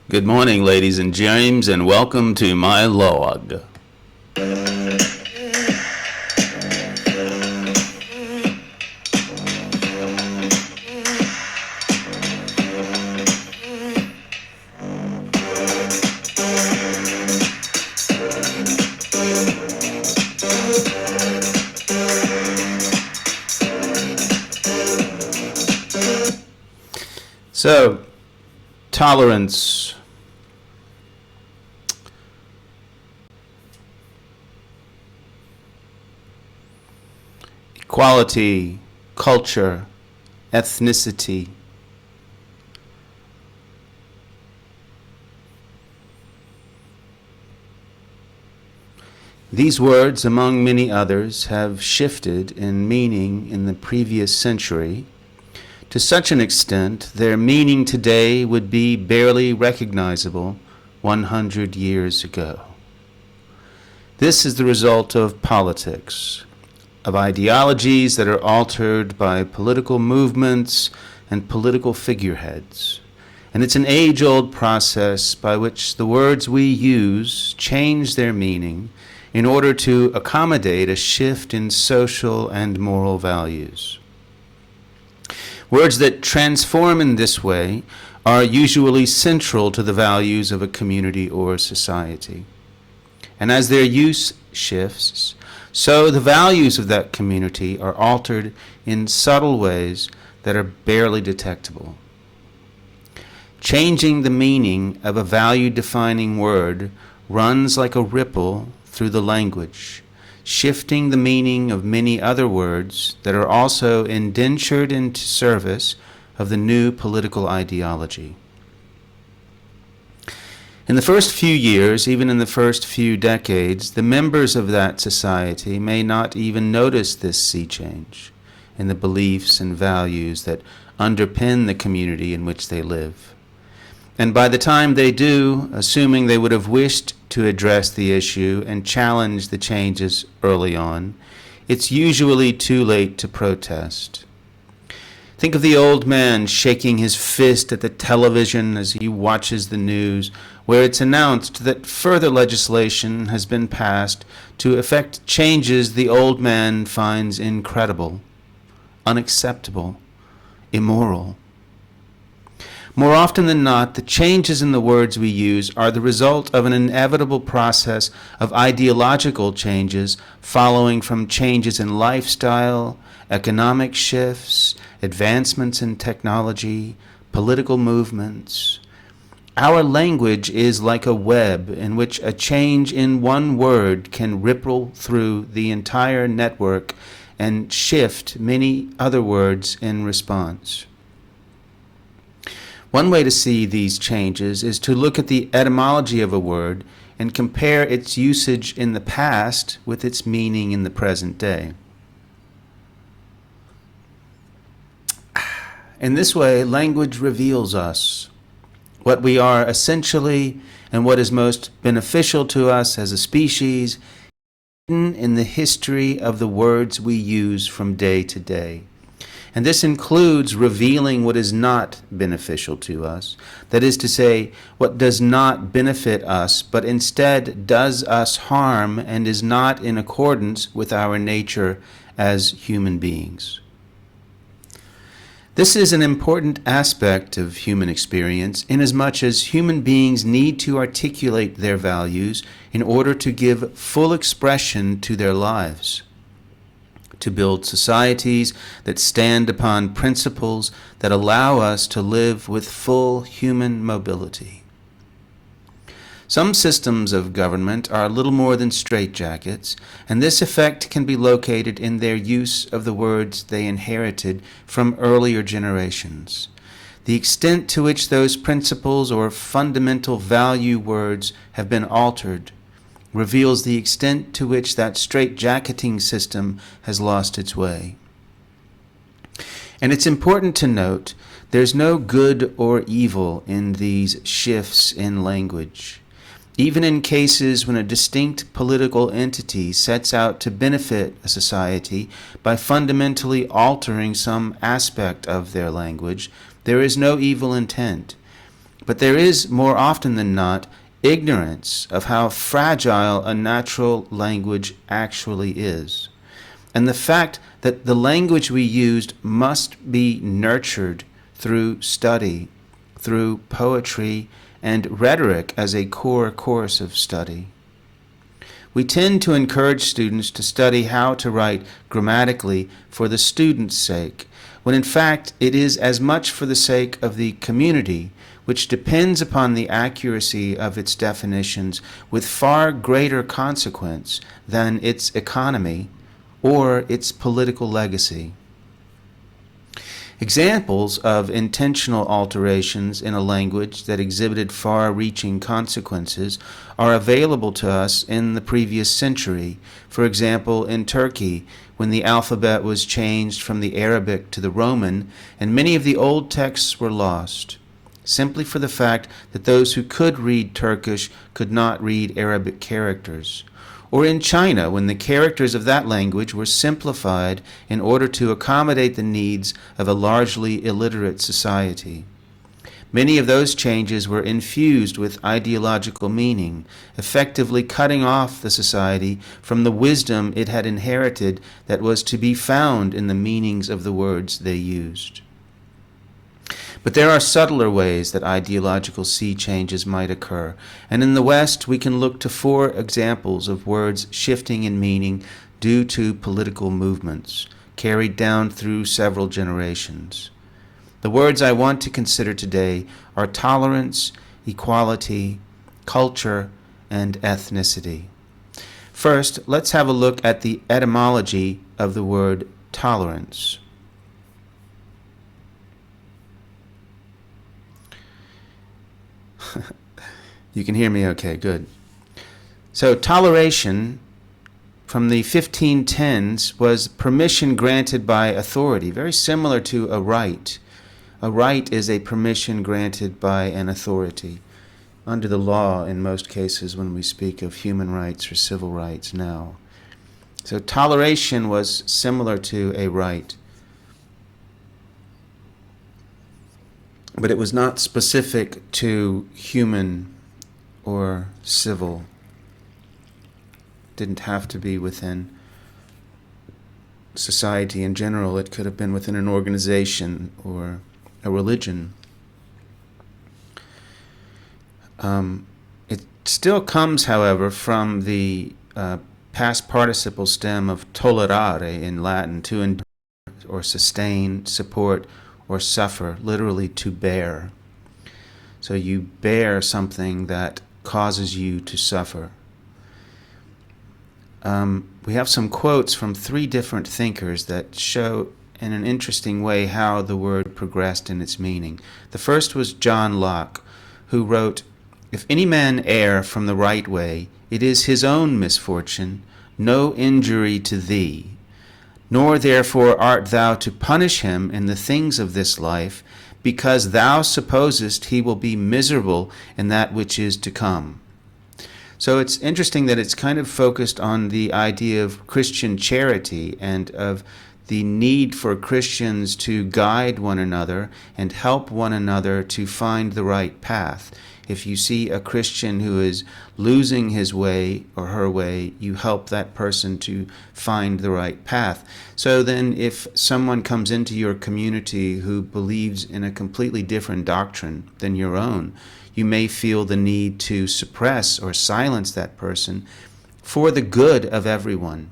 Good morning, ladies and James, and welcome to my log. So, tolerance. Equality, culture, ethnicity. These words, among many others, have shifted in meaning in the previous century to such an extent their meaning today would be barely recognizable 100 years ago. This is the result of politics, of ideologies that are altered by political movements and political figureheads. And it's an age-old process by which the words we use change their meaning in order to accommodate a shift in social and moral values. Words that transform in this way are usually central to the values of a community or society. And as their use shifts, so the values of that community are altered in subtle ways that are barely detectable. Changing the meaning of a value-defining word runs like a ripple through the language, shifting the meaning of many other words that are also indentured into service of the new political ideology. In the first few years, even in the first few decades, the members of that society may not even notice this sea change in the beliefs and values that underpin the community in which they live. And by the time they do, assuming they would have wished to address the issue and challenge the changes early on, it's usually too late to protest. Think of the old man shaking his fist at the television as he watches the news, where it's announced that further legislation has been passed to effect changes the old man finds incredible, unacceptable, immoral. More often than not, the changes in the words we use are the result of an inevitable process of ideological changes following from changes in lifestyle, economic shifts, advancements in technology, political movements. Our language is like a web in which a change in one word can ripple through the entire network and shift many other words in response. One way to see these changes is to look at the etymology of a word and compare its usage in the past with its meaning in the present day. In this way, language reveals us, what we are essentially and what is most beneficial to us as a species, hidden in the history of the words we use from day to day. And this includes revealing what is not beneficial to us, that is to say, what does not benefit us, but instead does us harm and is not in accordance with our nature as human beings. This is an important aspect of human experience, inasmuch as human beings need to articulate their values in order to give full expression to their lives, to build societies that stand upon principles that allow us to live with full human mobility. Some systems of government are little more than straitjackets, and this effect can be located in their use of the words they inherited from earlier generations. The extent to which those principles or fundamental value words have been altered reveals the extent to which that straitjacketing system has lost its way. And it's important to note there's no good or evil in these shifts in language. Even in cases when a distinct political entity sets out to benefit a society by fundamentally altering some aspect of their language, there is no evil intent. But there is, more often than not, ignorance of how fragile a natural language actually is, and the fact that the language we used must be nurtured through study, through poetry and rhetoric as a core course of study. We tend to encourage students to study how to write grammatically for the student's sake, when in fact it is as much for the sake of the community, which depends upon the accuracy of its definitions with far greater consequence than its economy or its political legacy. Examples of intentional alterations in a language that exhibited far-reaching consequences are available to us in the previous century. For example, in Turkey, when the alphabet was changed from the Arabic to the Roman, and many of the old texts were lost, simply for the fact that those who could read Turkish could not read Arabic characters. Or in China, when the characters of that language were simplified in order to accommodate the needs of a largely illiterate society. Many of those changes were infused with ideological meaning, effectively cutting off the society from the wisdom it had inherited that was to be found in the meanings of the words they used. But there are subtler ways that ideological sea changes might occur, and in the West we can look to 4 examples of words shifting in meaning due to political movements, carried down through several generations. The words I want to consider today are tolerance, equality, culture, and ethnicity. First, let's have a look at the etymology of the word tolerance. You can hear me okay, good. So toleration from the 1510s was permission granted by authority, very similar to a right. A right is a permission granted by an authority, under the law in most cases when we speak of human rights or civil rights now. So toleration was similar to a right. But it was not specific to human or civil. It didn't have to be within society in general. It could have been within an organization or a religion. It still comes, however, from the past participle stem of tolerare in Latin, to endure or sustain, support, or suffer, literally to bear. So you bear something that causes you to suffer. We have some quotes from 3 different thinkers that show in an interesting way how the word progressed in its meaning. The first was John Locke, who wrote, "If any man err from the right way, it is his own misfortune, no injury to thee. Nor therefore art thou to punish him in the things of this life, because thou supposest he will be miserable in that which is to come." So it's interesting that it's kind of focused on the idea of Christian charity and of the need for Christians to guide one another and help one another to find the right path. If you see a Christian who is losing his way or her way, you help that person to find the right path. So then if someone comes into your community who believes in a completely different doctrine than your own, you may feel the need to suppress or silence that person for the good of everyone.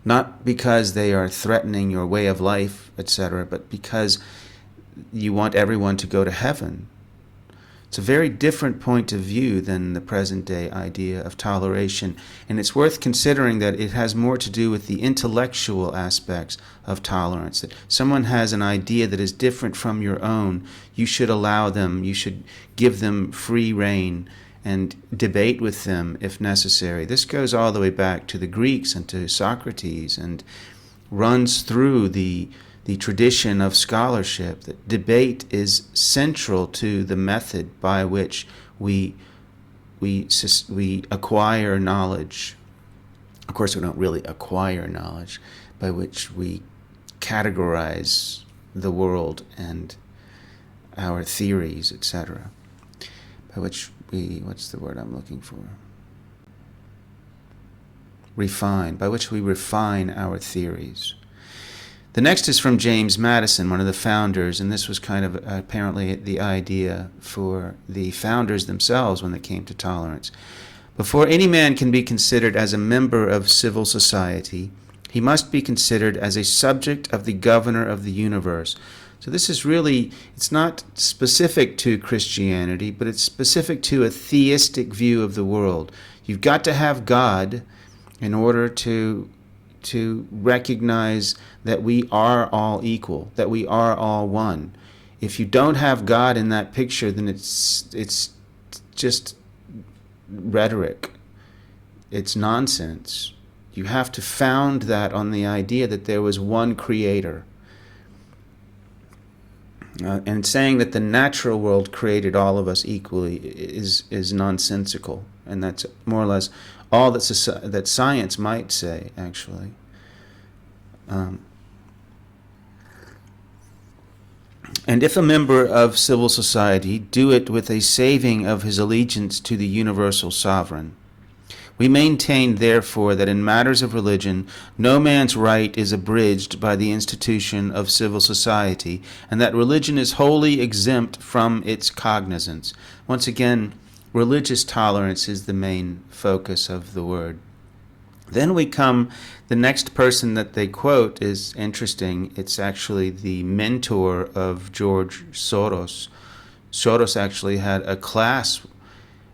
Not because they are threatening your way of life, etc., but because you want everyone to go to heaven. It's a very different point of view than the present-day idea of toleration, and it's worth considering that it has more to do with the intellectual aspects of tolerance. That someone has an idea that is different from your own, you should allow them, you should give them free rein and debate with them if necessary. This goes all the way back to the Greeks and to Socrates and runs through the tradition of scholarship, that debate is central to the method by which we acquire knowledge. Of course, we don't really acquire knowledge, by which we categorize the world and our theories, etc. By which we, what's the word I'm looking for? Refine, by which we refine our theories. The next is from James Madison, one of the founders, and this was kind of apparently the idea for the founders themselves when it came to tolerance. Before any man can be considered as a member of civil society, he must be considered as a subject of the governor of the universe. So this is really, it's not specific to Christianity, but it's specific to a theistic view of the world. You've got to have God in order to recognize that we are all equal, that we are all one. If you don't have God in that picture, then it's just rhetoric. It's nonsense. You have to found that on the idea that there was one creator. And saying that the natural world created all of us equally is nonsensical. And that's more or less all that science might say, actually. And if a member of civil society do it with a saving of his allegiance to the universal sovereign, we maintain, therefore, that in matters of religion, no man's right is abridged by the institution of civil society, and that religion is wholly exempt from its cognizance. Once again, religious tolerance is the main focus of the word. Then we come, the next person that they quote is interesting. It's actually the mentor of George Soros. Soros actually had a class,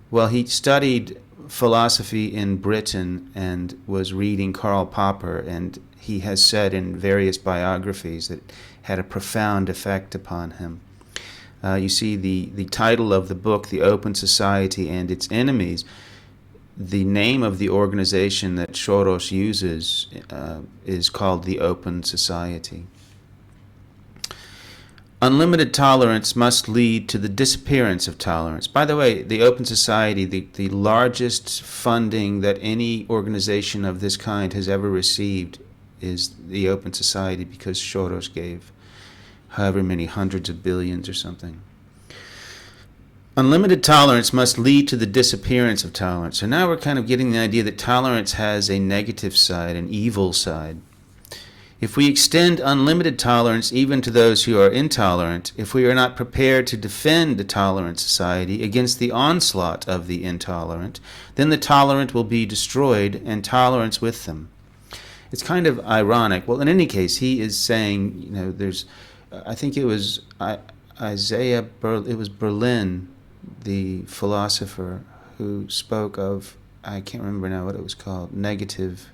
well, he studied philosophy in Britain and was reading Karl Popper, and he has said in various biographies that it had a profound effect upon him. You see the title of the book, The Open Society and Its Enemies. The name of the organization that Soros uses is called the Open Society. Unlimited tolerance must lead to the disappearance of tolerance. By the way, the Open Society, the largest funding that any organization of this kind has ever received is the Open Society, because Soros gave however many hundreds of billions or something. Unlimited tolerance must lead to the disappearance of tolerance. So now we're kind of getting the idea that tolerance has a negative side, an evil side. If we extend unlimited tolerance even to those who are intolerant, if we are not prepared to defend a tolerant society against the onslaught of the intolerant, then the tolerant will be destroyed and tolerance with them. It's kind of ironic. Well, in any case, he is saying, there's, I think it was it was Berlin, the philosopher, who spoke of, I can't remember now what it was called, negative.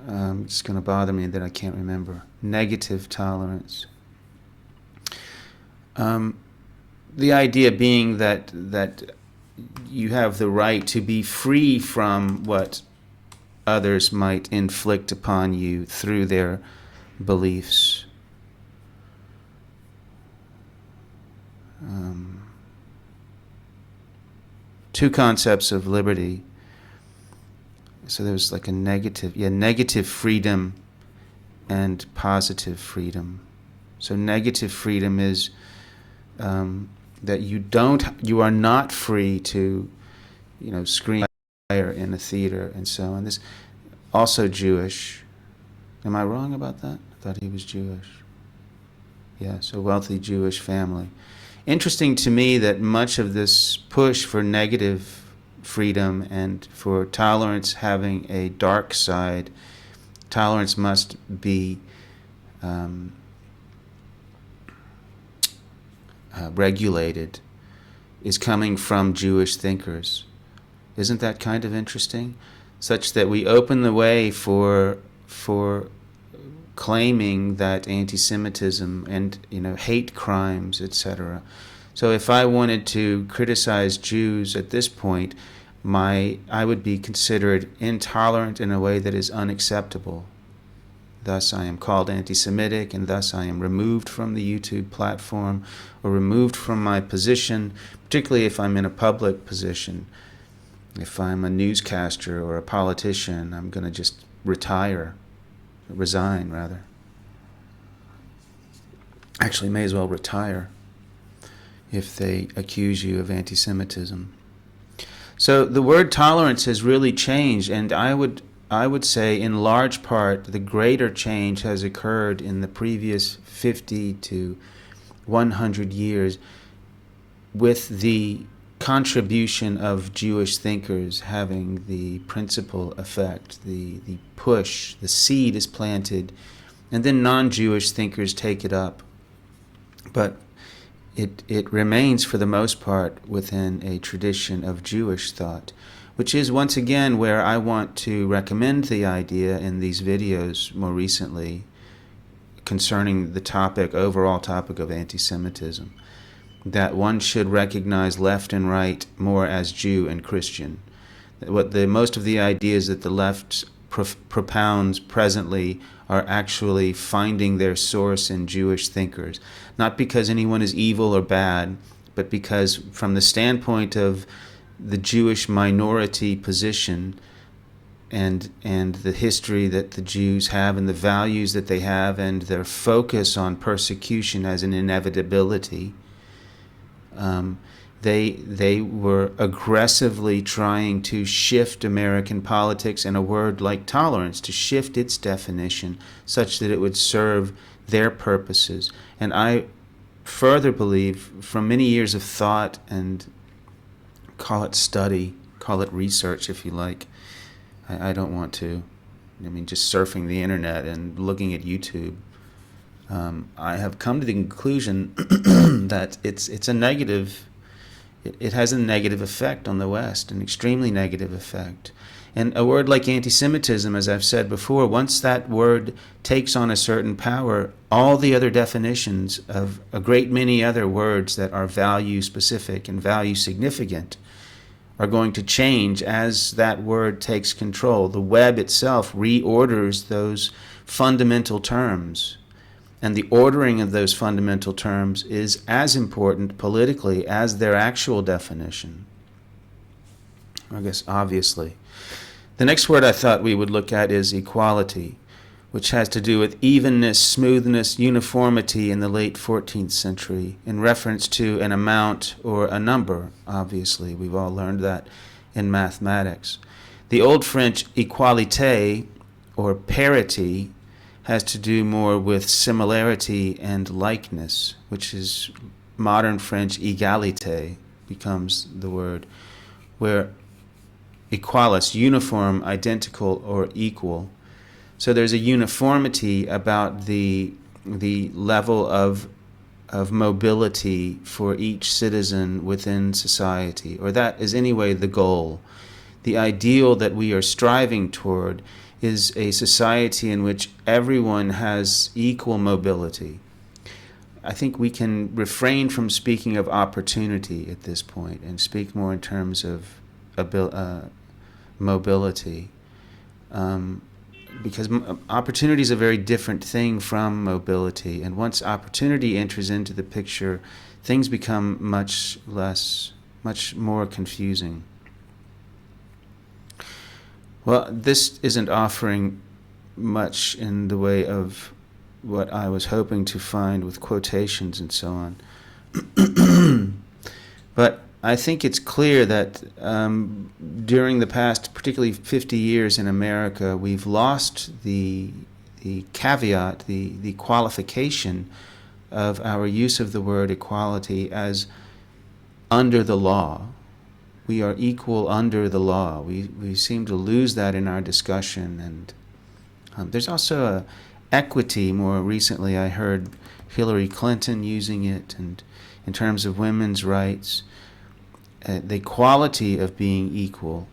It's going to bother me that I can't remember. Negative tolerance. The idea being that you have the right to be free from what others might inflict upon you through their beliefs. Two concepts of liberty. So there's like a negative freedom and positive freedom. So negative freedom is that you are not free to, scream fire in a theater and so on. This also Jewish. Am I wrong about that? I thought he was Jewish. Yeah, so wealthy Jewish family. Interesting to me that much of this push for negative freedom and for tolerance having a dark side, tolerance must be regulated, is coming from Jewish thinkers. Isn't that kind of interesting? Such that we open the way for claiming that anti-Semitism and hate crimes, etc. So if I wanted to criticize Jews at this point, I would be considered intolerant in a way that is unacceptable. Thus I am called anti-Semitic, and thus I am removed from the YouTube platform or removed from my position, particularly if I'm in a public position. If I'm a newscaster or a politician, I'm going to just resign rather. actually may as well retire if they accuse you of anti-Semitism. So the word tolerance has really changed, and I would say in large part the greater change has occurred in the previous 50 to 100 years with the contribution of Jewish thinkers having the principal effect. The push, the seed is planted, and then non-Jewish thinkers take it up. But it remains for the most part within a tradition of Jewish thought, which is once again where I want to recommend the idea in these videos more recently concerning the overall topic of anti-Semitism, that one should recognize left and right more as Jew and Christian. Most of the ideas that the left propounds presently are actually finding their source in Jewish thinkers, not because anyone is evil or bad, but because from the standpoint of the Jewish minority position and the history that the Jews have and the values that they have and their focus on persecution as an inevitability, they were aggressively trying to shift American politics and a word like tolerance, to shift its definition such that it would serve their purposes. And I further believe, from many years of thought and call it study, call it research if you like, I don't want to, just surfing the internet and looking at YouTube, I have come to the conclusion that it's a negative. It has a negative effect on the West, an extremely negative effect. And a word like anti-Semitism, as I've said before, once that word takes on a certain power, all the other definitions of a great many other words that are value-specific and value-significant are going to change as that word takes control. The web itself reorders those fundamental terms. And the ordering of those fundamental terms is as important politically as their actual definition. I guess, obviously. The next word I thought we would look at is equality, which has to do with evenness, smoothness, uniformity in the late 14th century, in reference to an amount or a number, obviously. We've all learned that in mathematics. The Old French equalité, or parity, has to do more with similarity and likeness, which is modern French égalité becomes the word, where equalis, uniform, identical, or equal. So there's a uniformity about the level of mobility for each citizen within society, or that is anyway the goal. The ideal that we are striving toward is a society in which everyone has equal mobility. I think we can refrain from speaking of opportunity at this point and speak more in terms of mobility, because opportunity is a very different thing from mobility, and once opportunity enters into the picture, things become much more confusing. Well, this isn't offering much in the way of what I was hoping to find with quotations and so on. But I think it's clear that during the past, particularly 50 years in America, we've lost the caveat, the qualification of our use of the word equality as under the law. We are equal under the law. We seem to lose that in our discussion. And there's also equity. More recently, I heard Hillary Clinton using it, and in terms of women's rights, the quality of being equal,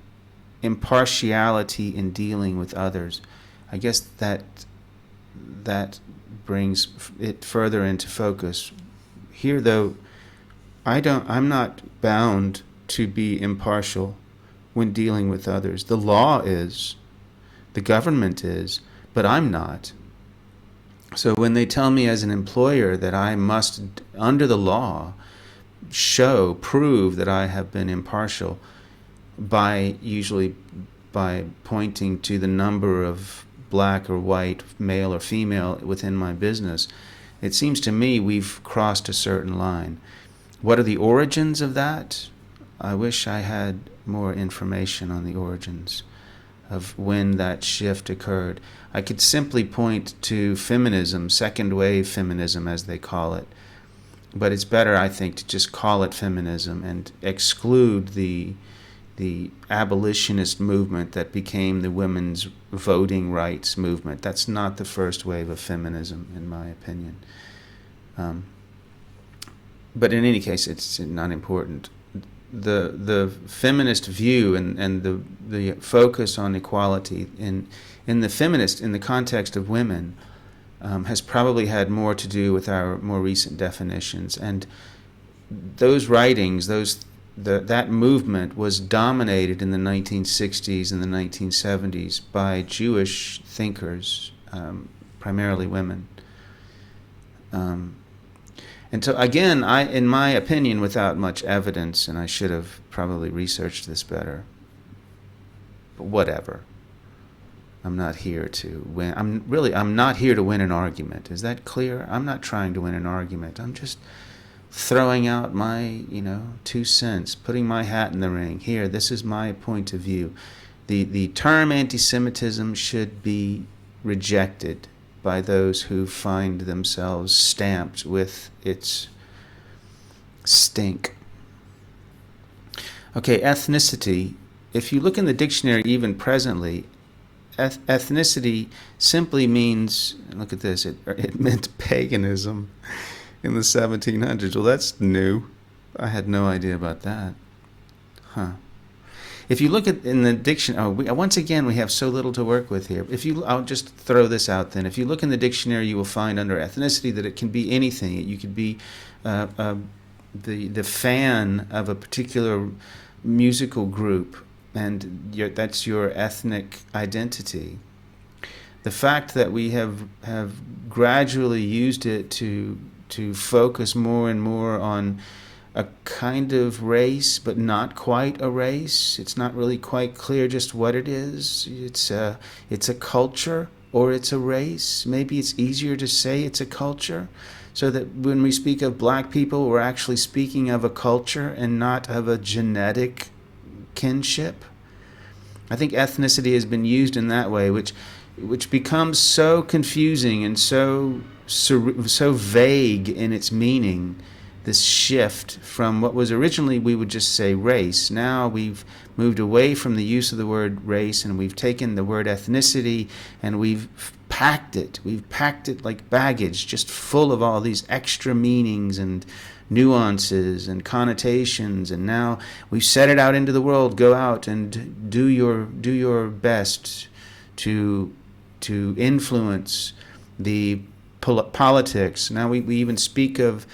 impartiality in dealing with others. I guess that brings it further into focus. Here, though, I'm not bound to be impartial when dealing with others. The law is, the government is, but I'm not. So when they tell me as an employer that I must, under the law, prove that I have been impartial usually by pointing to the number of black or white, male or female within my business, it seems to me we've crossed a certain line. What are the origins of that? I wish I had more information on the origins of when that shift occurred. I could simply point to feminism, second wave feminism as they call it. But it's better, I think, to just call it feminism and exclude the abolitionist movement that became the women's voting rights movement. That's not the first wave of feminism, in my opinion. But in any case, it's not important. The feminist view and the focus on equality in the context of women has probably had more to do with our more recent definitions. And those writings, that movement was dominated in the 1960s and the 1970s by Jewish thinkers, primarily women. And so again, in my opinion, without much evidence, and I should have probably researched this better, but whatever. I'm not here to win. I'm not here to win an argument. Is that clear? I'm not trying to win an argument. I'm just throwing out my, 2 cents, putting my hat in the ring. Here, this is my point of view. The term anti-Semitism should be rejected by those who find themselves stamped with its stink. Okay, ethnicity. If you look in the dictionary even presently, ethnicity simply means, look at this, it meant paganism in the 1700s. Well, that's new. I had no idea about that. Huh. If you look in the dictionary, once again, we have so little to work with here. I'll just throw this out then. If you look in the dictionary, you will find under ethnicity that it can be anything. You could be the fan of a particular musical group, and that's your ethnic identity. The fact that we have gradually used it to focus more and more on a kind of race, but not quite a race. It's not really quite clear just what it is. It's a culture or it's a race. Maybe it's easier to say it's a culture, so that when we speak of black people, we're actually speaking of a culture and not of a genetic kinship. I think ethnicity has been used in that way, which becomes so confusing and so vague in its meaning. This shift from what was originally, we would just say race. Now we've moved away from the use of the word race, and we've taken the word ethnicity and we've packed it. We've packed it like baggage, just full of all these extra meanings and nuances and connotations. And now we've set it out into the world. Go out and do your best to influence the politics. Now we even speak of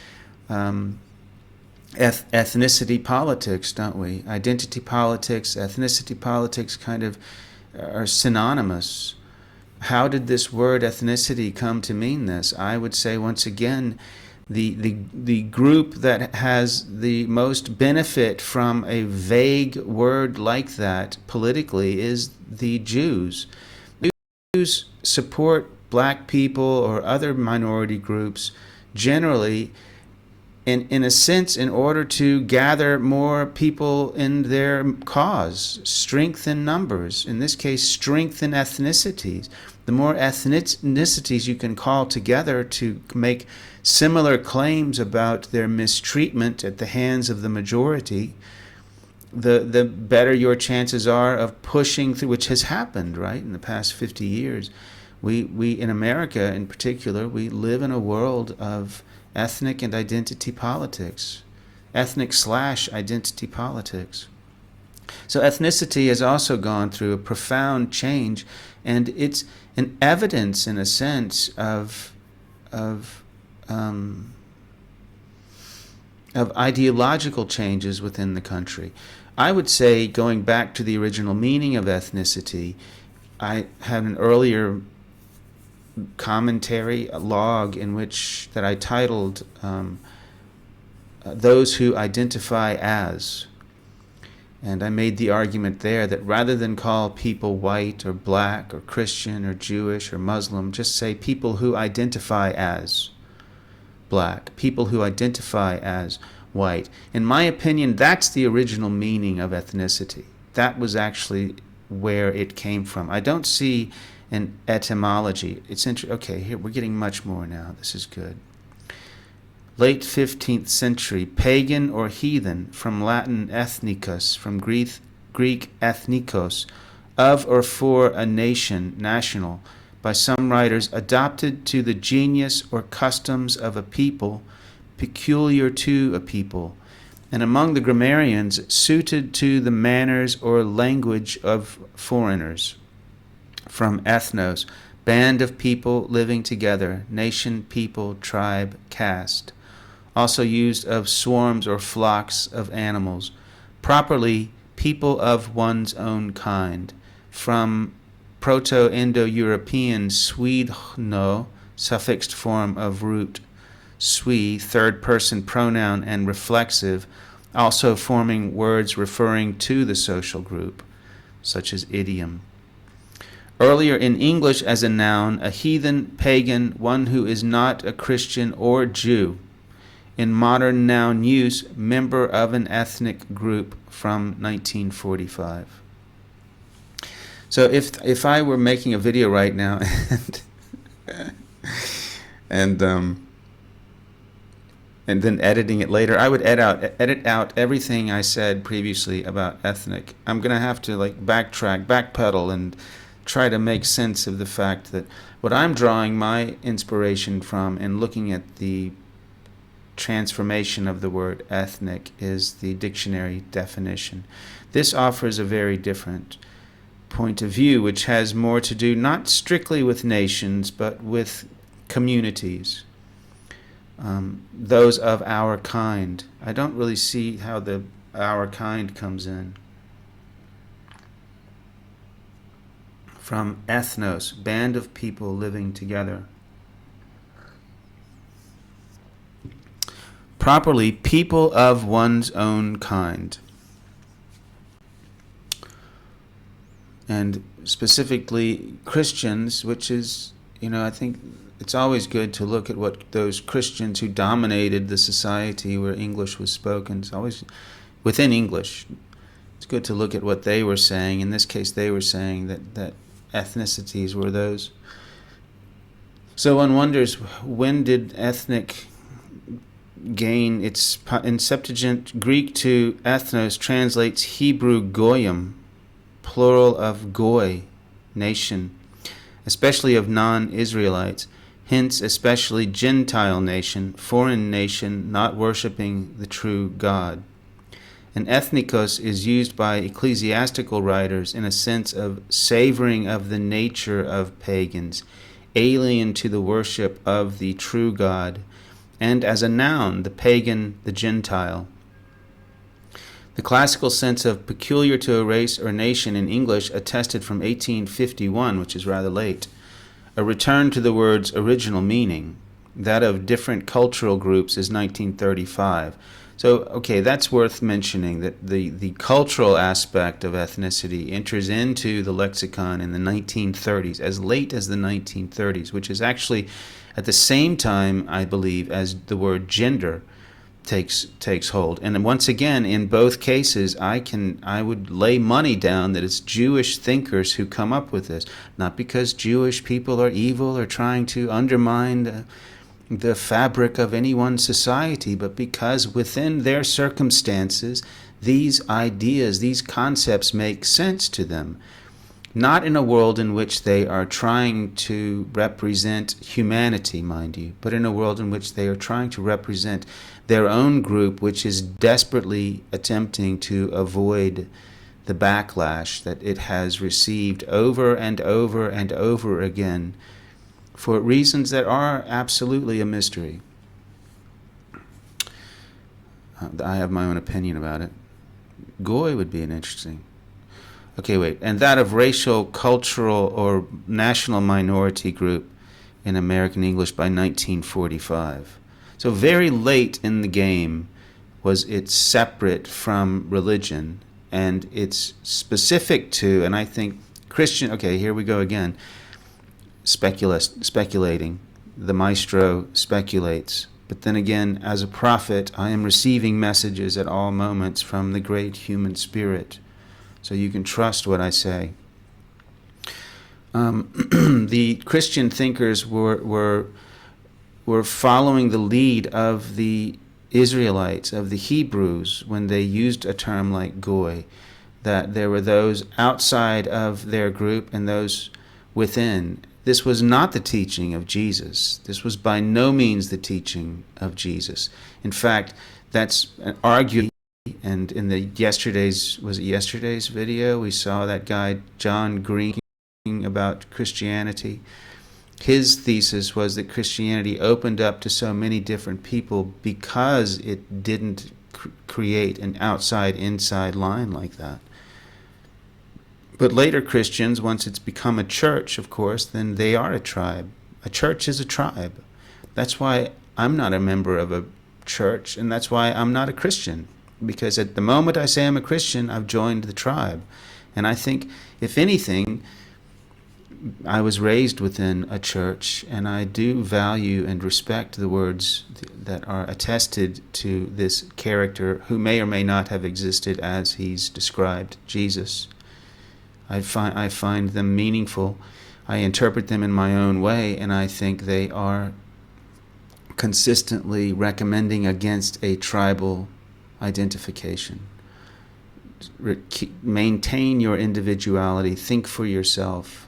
ethnicity politics, don't we? Identity politics, ethnicity politics kind of are synonymous. How did this word ethnicity come to mean this? I would say once again, the group that has the most benefit from a vague word like that politically is the Jews. Jews support black people or other minority groups generally in a sense, in order to gather more people in their cause, strength in numbers, in this case, strength in ethnicities. The more ethnicities you can call together to make similar claims about their mistreatment at the hands of the majority, the better your chances are of pushing through, which has happened, right, in the past 50 years. We in America in particular, we live in a world of ethnic and identity politics, ethnic/identity politics. So ethnicity has also gone through a profound change, and it's an evidence, in a sense, of ideological changes within the country. I would say, going back to the original meaning of ethnicity, I had an earlier commentary, a log that I titled "Those Who Identify As," and I made the argument there that rather than call people white or black or Christian or Jewish or Muslim, just say people who identify as. black, people who identify as white. In my opinion, that's the original meaning of ethnicity. That was actually where it came from. I don't see an etymology. It's okay, here we're getting much more now. This is good. Late 15th century, pagan or heathen, from Latin ethnicus, from Greek ethnikos, of or for a nation, national, by some writers adopted to the genius or customs of a people, peculiar to a people, and among the grammarians suited to the manners or language of foreigners. From ethnos, band of people living together, nation, people, tribe, caste. Also used of swarms or flocks of animals, properly people of one's own kind. From Proto-Indo-European Swedno, suffixed form of root, swe, third person pronoun and reflexive, also forming words referring to the social group, such as idiom. Earlier in English as a noun, a heathen, pagan, one who is not a Christian or Jew. In modern noun use, member of an ethnic group, from 1945. So if I were making a video right now and then editing it later, I would edit out everything I said previously about ethnic. I'm going to have to backpedal, and try to make sense of the fact that what I'm drawing my inspiration from and looking at the transformation of the word ethnic is the dictionary definition. This offers a very different point of view, which has more to do not strictly with nations, but with communities, those of our kind. I don't really see how the our kind comes in. From ethnos, band of people living together. Properly, people of one's own kind. And specifically Christians, which is, I think it's always good to look at what those Christians who dominated the society where English was spoken, it's always within English. It's good to look at what they were saying. In this case, they were saying that ethnicities were those. So one wonders, when did ethnic gain its in Septuagint Greek to ethnos translates Hebrew goyim, plural of goy, nation, especially of non-Israelites, hence especially Gentile nation, foreign nation not worshiping the true God. And ethnikos is used by ecclesiastical writers in a sense of savoring of the nature of pagans, alien to the worship of the true God, and as a noun, the pagan, the Gentile. The classical sense of peculiar to a race or nation in English attested from 1851, which is rather late, a return to the word's original meaning. That of different cultural groups is 1935. So, okay, that's worth mentioning, that the cultural aspect of ethnicity enters into the lexicon in the 1930s, as late as the 1930s, which is actually at the same time, I believe, as the word gender takes hold. And once again, in both cases, I would lay money down that it's Jewish thinkers who come up with this, not because Jewish people are evil or trying to undermine the fabric of any one society, but because within their circumstances, these ideas, these concepts make sense to them. Not in a world in which they are trying to represent humanity, mind you, but in a world in which they are trying to represent their own group, which is desperately attempting to avoid the backlash that it has received over and over and over again for reasons that are absolutely a mystery. I have my own opinion about it. Goy would be an interesting. Okay, wait. And that of racial, cultural, or national minority group in American English by 1945. So very late in the game was it separate from religion, and it's specific to, and I think Christian, okay, here we go again, speculating. The maestro speculates. But then again, as a prophet, I am receiving messages at all moments from the great human spirit. So you can trust what I say. The Christian thinkers were following the lead of the Israelites, of the Hebrews, when they used a term like goy, that there were those outside of their group and those within. This was not the teaching of Jesus. This was by no means the teaching of Jesus. In fact, that's an argument. And in the yesterday's video, we saw that guy John Green about Christianity. His thesis was that Christianity opened up to so many different people because it didn't create an outside-inside line like that. But later Christians, once it's become a church, of course, then they are a tribe. A church is a tribe. That's why I'm not a member of a church, and that's why I'm not a Christian. Because at the moment I say I'm a Christian, I've joined the tribe. And I think, if anything, I was raised within a church, and I do value and respect the words that are attested to this character who may or may not have existed as he's described, Jesus. I find them meaningful. I interpret them in my own way, and I think they are consistently recommending against a tribal identification. Maintain your individuality. Think for yourself.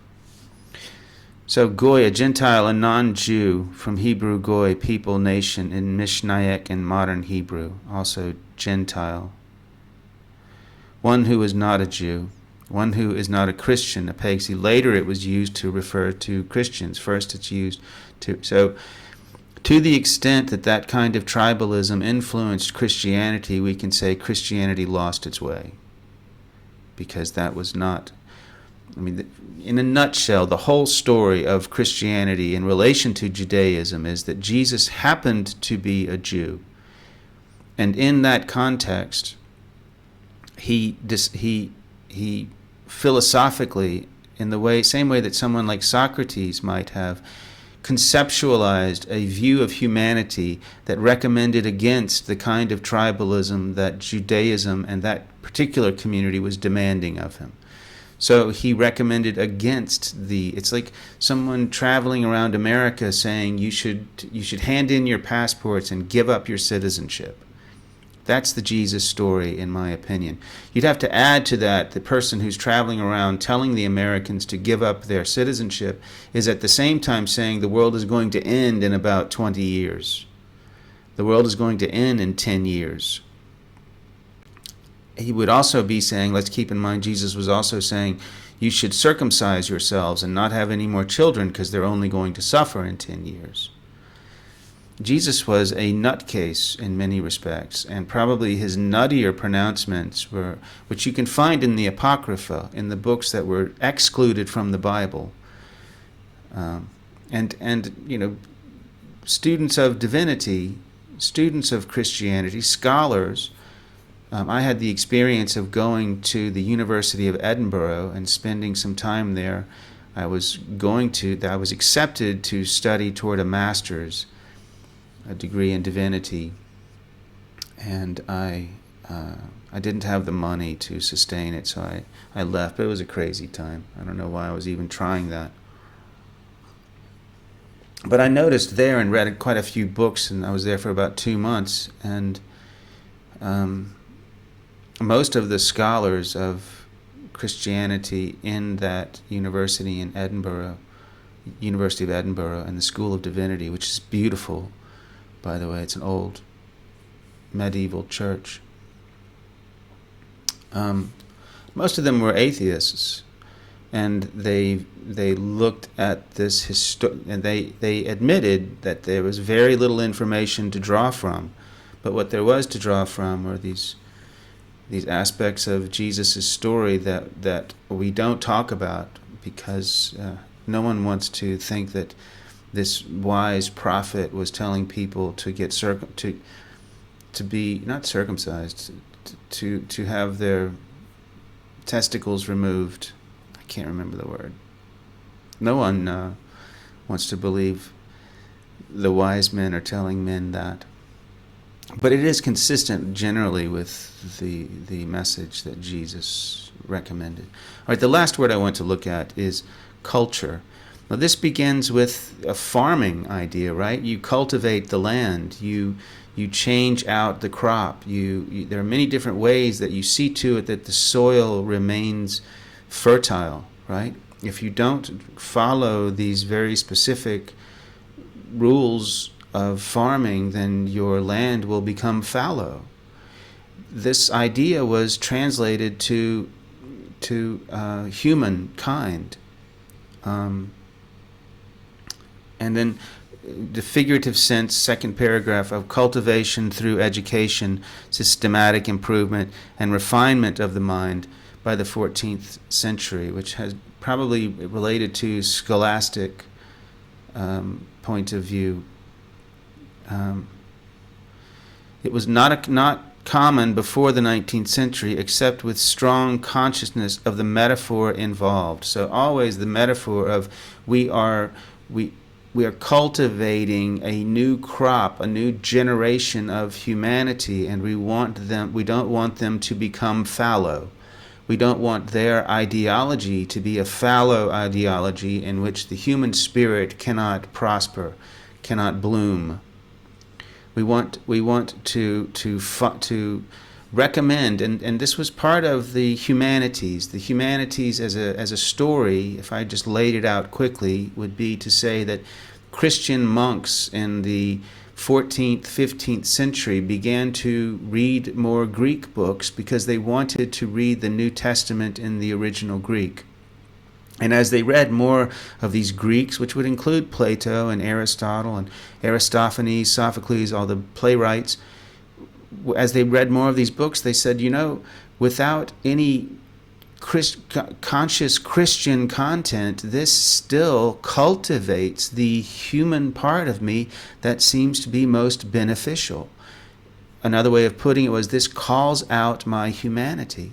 So Goy, a Gentile, a non-Jew, from Hebrew Goy, people, nation, in Mishnaic and modern Hebrew, also Gentile. One who is not a Jew, one who is not a Christian, a pagan. See, later it was used to refer to Christians. First it's used to... So, to the extent that that kind of tribalism influenced Christianity, we can say Christianity lost its way. Because that was not... in a nutshell, the whole story of Christianity in relation to Judaism is that Jesus happened to be a Jew. And in that context, he philosophically, in the same way that someone like Socrates might have conceptualized a view of humanity that recommended against the kind of tribalism that Judaism and that particular community was demanding of him. So he recommended against it's like someone traveling around America saying you should hand in your passports and give up your citizenship. That's the Jesus story, in my opinion. You'd have to add to that the person who's traveling around telling the Americans to give up their citizenship is at the same time saying the world is going to end in about 20 years. The world is going to end in 10 years. He would also be saying, let's keep in mind, Jesus was also saying, you should circumcise yourselves and not have any more children because they're only going to suffer in 10 years. Jesus was a nutcase in many respects, and probably his nuttier pronouncements were, which you can find in the Apocrypha, in the books that were excluded from the Bible. And students of divinity, students of Christianity, scholars. I had the experience of going to the University of Edinburgh and spending some time there. I was accepted to study toward a master's, a degree in divinity, and I didn't have the money to sustain it, so I left. But it was a crazy time. I don't know why I was even trying that. But I noticed there and read quite a few books, and I was there for about 2 months, and most of the scholars of Christianity in that university in Edinburgh, University of Edinburgh, and the School of Divinity, which is beautiful, by the way. It's an old medieval church. Most of them were atheists, and they looked at this and they admitted that there was very little information to draw from, but what there was to draw from were these aspects of Jesus' story that we don't talk about because no one wants to think that this wise prophet was telling people to get to be not circumcised, to have their testicles removed. I can't remember the word. No one wants to believe the wise men are telling men that. But it is consistent generally with the message that Jesus recommended. All right, the last word I want to look at is culture. Now, this begins with a farming idea, right? You cultivate the land. You change out the crop. There are many different ways that you see to it that the soil remains fertile, right? If you don't follow these very specific rules of farming, then your land will become fallow. This idea was translated to humankind. And then the figurative sense, second paragraph, of cultivation through education, systematic improvement, and refinement of the mind by the 14th century, which has probably related to scholastic point of view. It was not common before the 19th century, except with strong consciousness of the metaphor involved. So always the metaphor of we are cultivating a new crop, a new generation of humanity, and we don't want them to become fallow. We don't want their ideology to be a fallow ideology in which the human spirit cannot prosper, cannot bloom. We want to recommend, and this was part of the humanities. The humanities as a story, if I just laid it out quickly, would be to say that Christian monks in the 14th, 15th century began to read more Greek books because they wanted to read the New Testament in the original Greek. And as they read more of these Greeks, which would include Plato and Aristotle and Aristophanes, Sophocles, all the playwrights, as they read more of these books, they said, without any conscious Christian content, this still cultivates the human part of me that seems to be most beneficial. Another way of putting it was, this calls out my humanity.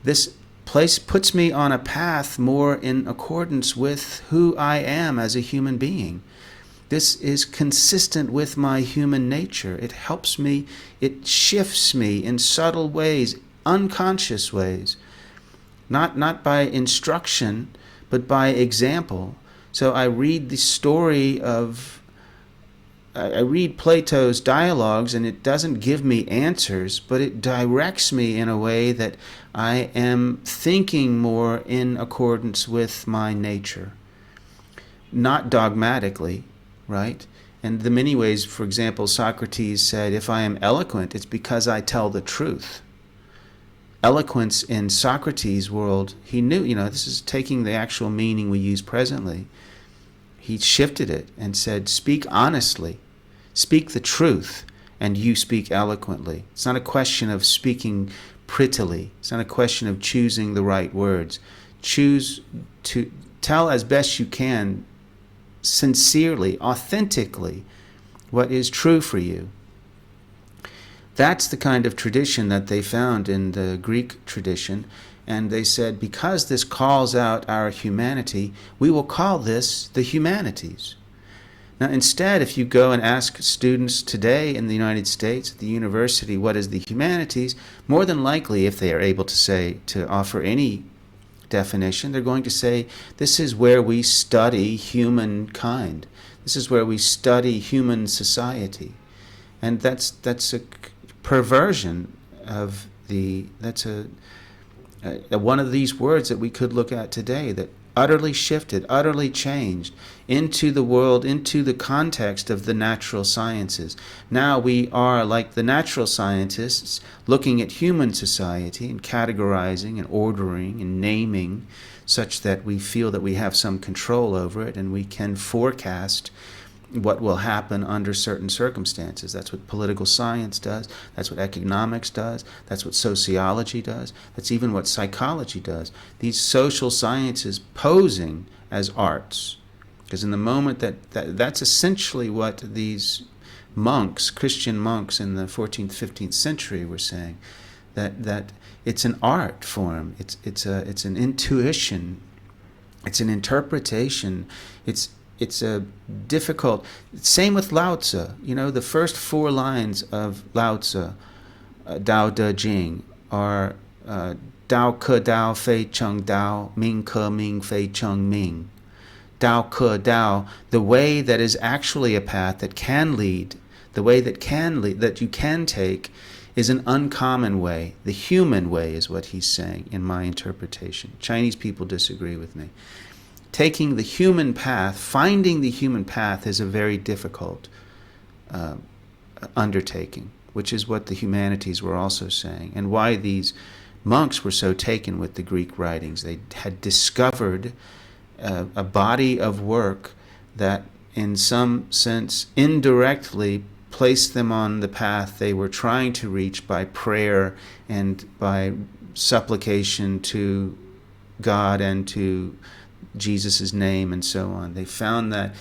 This place puts me on a path more in accordance with who I am as a human being. This is consistent with my human nature. It helps me, it shifts me in subtle ways, unconscious ways, not by instruction, but by example. So I read the story I read Plato's dialogues, and it doesn't give me answers, but it directs me in a way that I am thinking more in accordance with my nature. Not dogmatically, right? And the many ways, for example, Socrates said, if I am eloquent, it's because I tell the truth. Eloquence in Socrates' world, he knew, this is taking the actual meaning we use presently. He shifted it and said, speak honestly, speak the truth, and you speak eloquently. It's not a question of speaking prettily. It's not a question of choosing the right words. Choose to tell as best you can, sincerely, authentically, what is true for you. That's the kind of tradition that they found in the Greek tradition. And they said, because this calls out our humanity, we will call this the humanities. Now, instead, if you go and ask students today in the United States, at the university, what is the humanities, more than likely, if they are able to offer any definition, they're going to say, this is where we study humankind. This is where we study human society. And that's a perversion of that's one of these words that we could look at today that utterly shifted, utterly changed into the world, into the context of the natural sciences. Now we are, like the natural scientists, looking at human society and categorizing and ordering and naming such that we feel that we have some control over it and we can forecast what will happen under certain circumstances. That's what political science does. That's what economics does. That's what sociology does. That's even what psychology does. These social sciences posing as arts. Because in the moment that's essentially what these monks, Christian monks in the 14th, 15th century were saying, that it's an art form. It's an intuition. It's an interpretation. it's a difficult. Same with Lao Tzu. The first 4 lines of Lao Tzu, Dao De Jing, are Dao Ke Dao Fei Cheng Dao, Ming Ke Ming Fei Cheng Ming. Dao Ke Dao, the way that is actually a path that can lead, the way that you can take, is an uncommon way. The human way is what he's saying in my interpretation. Chinese people disagree with me. Taking the human path, finding the human path, is a very difficult undertaking, which is what the humanities were also saying, and why these monks were so taken with the Greek writings. They had discovered a body of work that, in some sense, indirectly placed them on the path they were trying to reach by prayer and by supplication to God and to Jesus' name and so on. They found that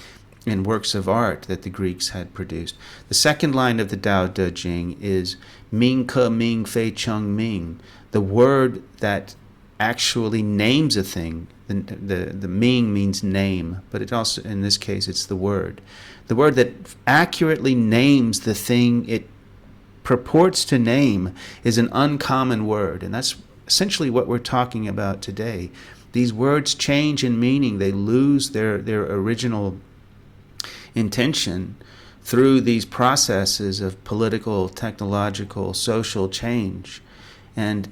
in works of art that the Greeks had produced. The second line of the Tao Te Ching is Ming Ke Ming Fei Cheng Ming, the word that actually names a thing. The Ming means name, but it also, in this case, it's the word. The word that accurately names the thing it purports to name is an uncommon word, and that's essentially what we're talking about today. These words change in meaning. They lose their original intention through these processes of political, technological, social change. And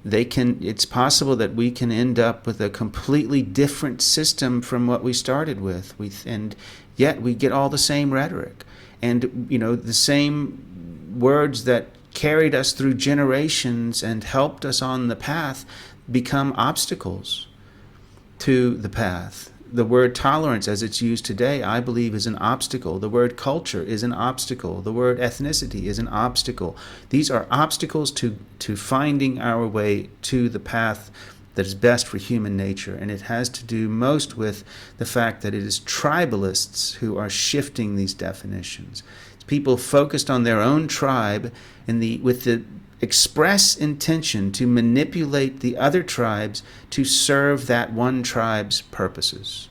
it's possible that we can end up with a completely different system from what we started with. And yet we get all the same rhetoric. And, the same words that carried us through generations and helped us on the path become obstacles to the path. The word tolerance, as it's used today, I believe is an obstacle. The word culture is an obstacle. The word ethnicity is an obstacle. These are obstacles to finding our way to the path that is best for human nature. And it has to do most with the fact that it is tribalists who are shifting these definitions. It's people focused on their own tribe with the express intention to manipulate the other tribes to serve that one tribe's purposes.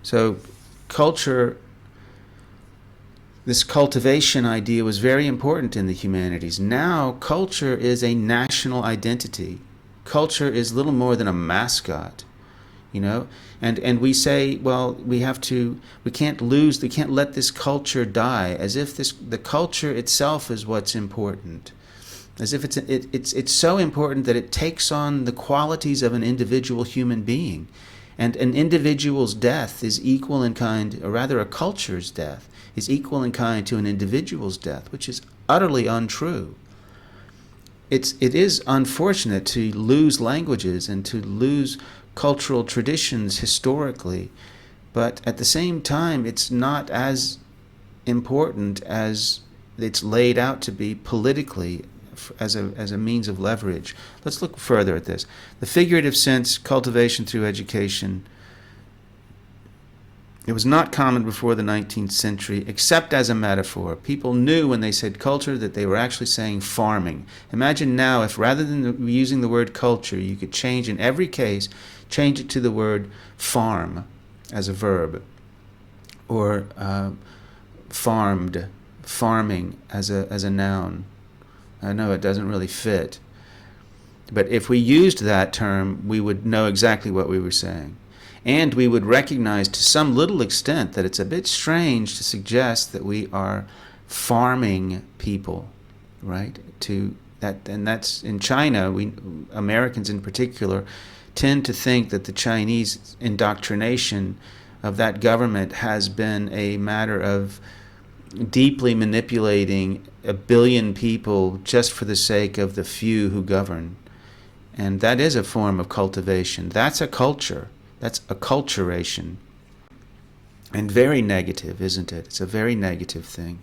So culture, this cultivation idea, was very important in the humanities. Now culture is a national identity. Culture is little more than a mascot, and we say, well, we can't let this culture die, as if the culture itself is what's important, as if it's so important that it takes on the qualities of an individual human being, and an individual's death is equal in kind, or rather a culture's death is equal in kind to an individual's death, which is utterly untrue. It is unfortunate to lose languages and to lose cultural traditions historically, but at the same time, it's not as important as it's laid out to be politically as a means of leverage. Let's look further at this. The figurative sense, cultivation through education, it was not common before the 19th century, except as a metaphor. People knew when they said culture that they were actually saying farming. Imagine now if rather than using the word culture, you could change in every case, change it to the word farm as a verb, or farmed, farming as a noun. I know it doesn't really fit, but if we used that term, we would know exactly what we were saying. And we would recognize to some little extent that it's a bit strange to suggest that we are farming people, right? And that's in China. Americans in particular tend to think that the Chinese indoctrination of that government has been a matter of deeply manipulating 1 billion people just for the sake of the few who govern. And that is a form of cultivation. That's a culture. That's acculturation. And very negative, isn't it? It's a very negative thing.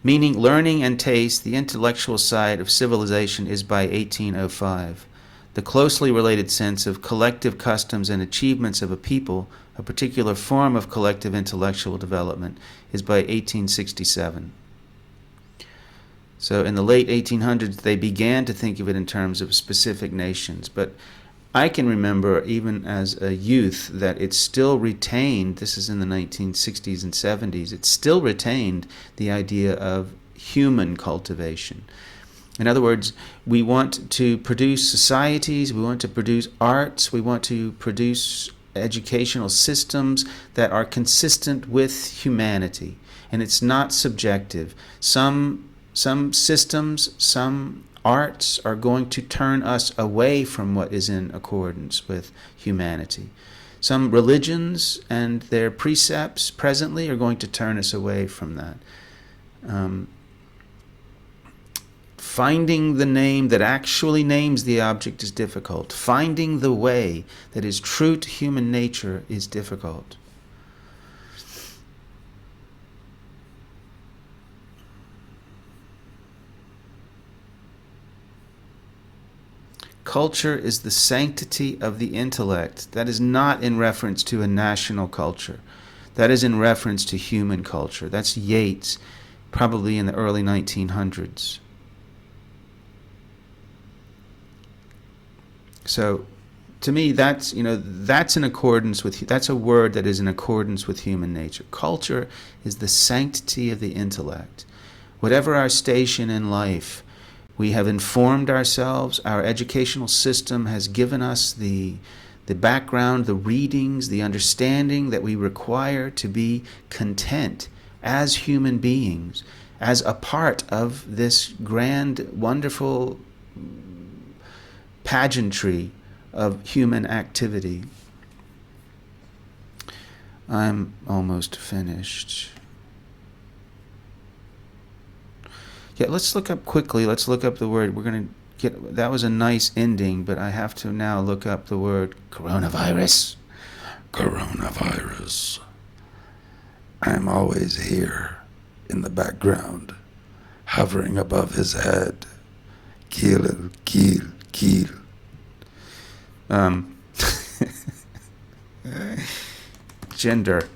Meaning learning and taste, the intellectual side of civilization, is by 1805. The closely related sense of collective customs and achievements of a people, a particular form of collective intellectual development, is by 1867. So in the late 1800s, they began to think of it in terms of specific nations. But I can remember, even as a youth, that it still retained, this is in the 1960s and 70s, it still retained the idea of human cultivation. In other words, we want to produce societies, we want to produce arts, we want to produce educational systems that are consistent with humanity. And it's not subjective. Some systems, some arts are going to turn us away from what is in accordance with humanity. Some religions and their precepts presently are going to turn us away from that. Finding the name that actually names the object is difficult. Finding the way that is true to human nature is difficult. Culture is the sanctity of the intellect. That is not in reference to a national culture. That is in reference to human culture. That's Yeats, probably in the early 1900s. So, to me, that's in accordance with. That's a word that is in accordance with human nature. Culture is the sanctity of the intellect. Whatever our station in life, we have informed ourselves. Our educational system has given us the background, the readings, the understanding that we require to be content as human beings, as a part of this grand, wonderful pageantry of human activity. I'm almost finished. Yeah, let's look up quickly. Let's look up the word. We're going to get, that was a nice ending, but I have to now look up the word coronavirus. Coronavirus. I'm always here in the background, hovering above his head. Kill. Gender.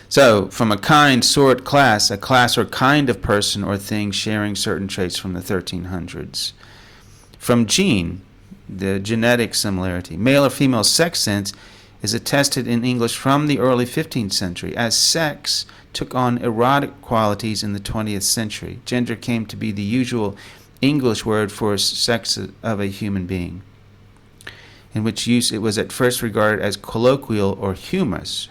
So, from a kind, sort, class, a class or kind of person or thing sharing certain traits from the 1300s. From gene, the genetic similarity. Male or female sex sense is attested in English from the early 15th century, as sex took on erotic qualities in the 20th century. Gender came to be the usual English word for sex of a human being, in which use it was at first regarded as colloquial or humorous,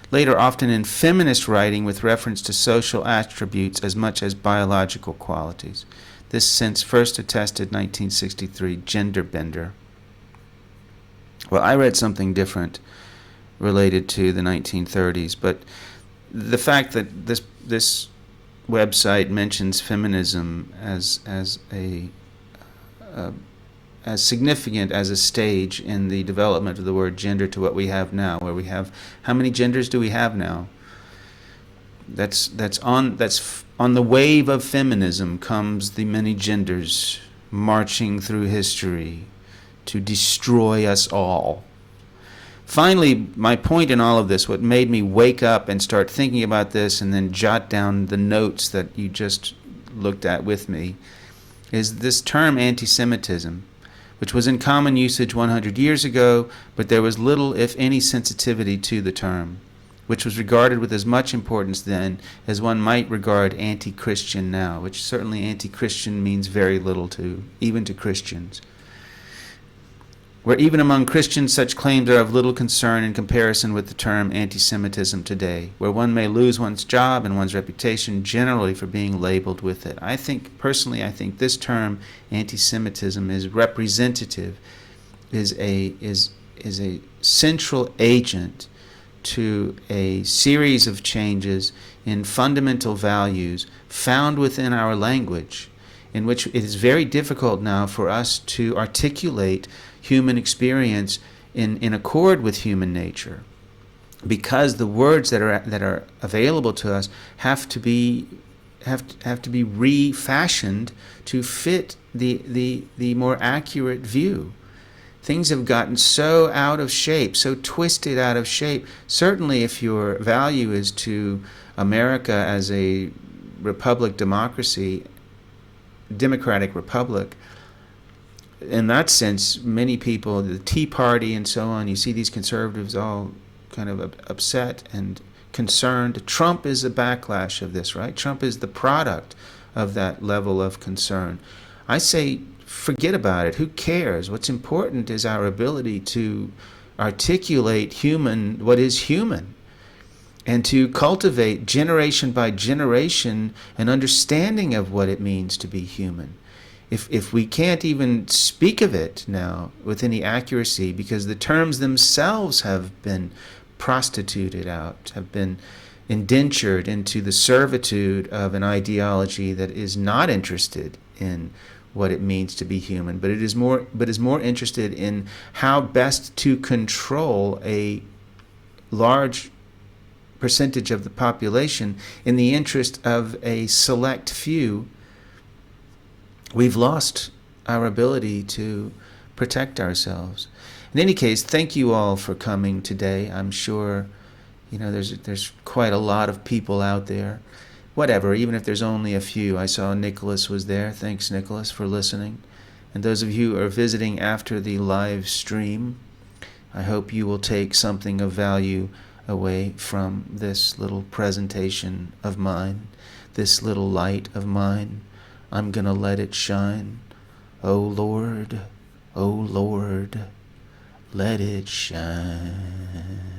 later often in feminist writing with reference to social attributes as much as biological qualities. This sense first attested 1963, gender bender. Well, I read something different related to the 1930s, but the fact that this website mentions feminism as significant as a stage in the development of the word gender to what we have now, where we have, how many genders do we have now? That's on the wave of feminism comes the many genders marching through history to destroy us all. Finally, my point in all of this, what made me wake up and start thinking about this and then jot down the notes that you just looked at with me, is this term anti-Semitism, which was in common usage 100 years ago, but there was little, if any, sensitivity to the term, which was regarded with as much importance then as one might regard anti-Christian now, which certainly anti-Christian means very little to, even to Christians. Where even among Christians such claims are of little concern in comparison with the term anti-Semitism today, where one may lose one's job and one's reputation generally for being labeled with it. I think this term anti-Semitism is representative, is a central agent to a series of changes in fundamental values found within our language, in which it is very difficult now for us to articulate human experience in accord with human nature, because the words that are available to us have to be refashioned to fit the more accurate view. Things have gotten so out of shape, so twisted out of shape. Certainly, if your value is to America as a republic, democratic republic, in that sense, many people, the Tea Party and so on, you see these conservatives all kind of upset and concerned. Trump is a backlash of this, right? Trump is the product of that level of concern. I say, forget about it. Who cares? What's important is our ability to articulate what is human, and to cultivate generation by generation an understanding of what it means to be human. If we can't even speak of it now with any accuracy because the terms themselves have been prostituted out, have been indentured into the servitude of an ideology that is not interested in what it means to be human, but is more interested in how best to control a large percentage of the population in the interest of a select few, we've lost our ability to protect ourselves. In any case, thank you all for coming today. I'm sure, there's quite a lot of people out there. Whatever, even if there's only a few. I saw Nicholas was there. Thanks, Nicholas, for listening. And those of you who are visiting after the live stream, I hope you will take something of value away from this little presentation of mine, this little light of mine. I'm gonna let it shine. Oh Lord, let it shine.